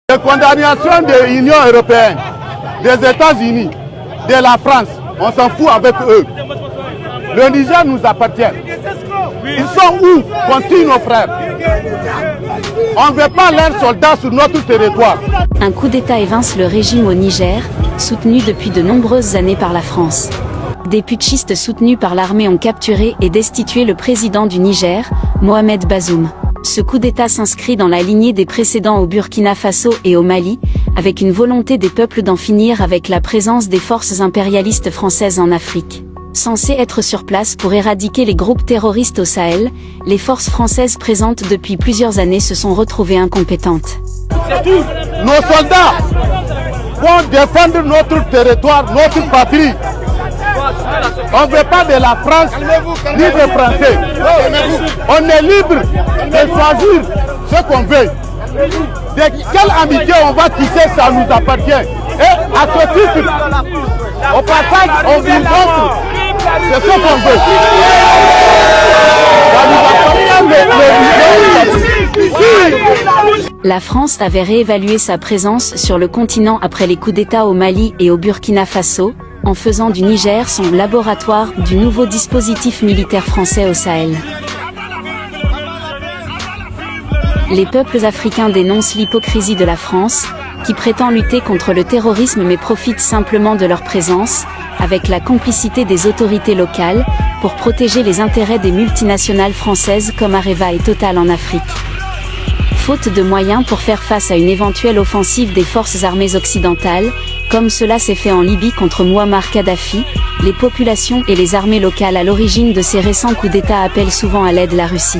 Les condamnations de l'Union européenne, des États-Unis, de la France, on s'en fout avec eux. Le Niger nous appartient. Ils sont où? Continuent nos frères. On ne veut pas leurs soldats sur notre territoire. Un coup d'État évince le régime au Niger, soutenu depuis de nombreuses années par la France. Des putschistes soutenus par l'armée ont capturé et destitué le président du Niger, Mohamed Bazoum. Ce coup d'État s'inscrit dans la lignée des précédents au Burkina Faso et au Mali, avec une volonté des peuples d'en finir avec la présence des forces impérialistes françaises en Afrique. Censées être sur place pour éradiquer les groupes terroristes au Sahel, les forces françaises présentes depuis plusieurs années se sont retrouvées incompétentes. Nos soldats vont défendre notre territoire, notre patrie. On ne veut pas de la France ni des Français. On est libre de choisir ce qu'on veut. De quelle amitié on va tisser, ça nous appartient. Et à ce titre, au passage, on vous montre, c'est ce qu'on veut. La France avait réévalué sa présence sur le continent après les coups d'État au Mali et au Burkina Faso, en faisant du Niger son laboratoire du nouveau dispositif militaire français au Sahel. Les peuples africains dénoncent l'hypocrisie de la France, qui prétend lutter contre le terrorisme mais profite simplement de leur présence, avec la complicité des autorités locales, pour protéger les intérêts des multinationales françaises comme Areva et Total en Afrique. Faute de moyens pour faire face à une éventuelle offensive des forces armées occidentales, comme cela s'est fait en Libye contre Mouammar Kadhafi, les populations et les armées locales à l'origine de ces récents coups d'État appellent souvent à l'aide la Russie.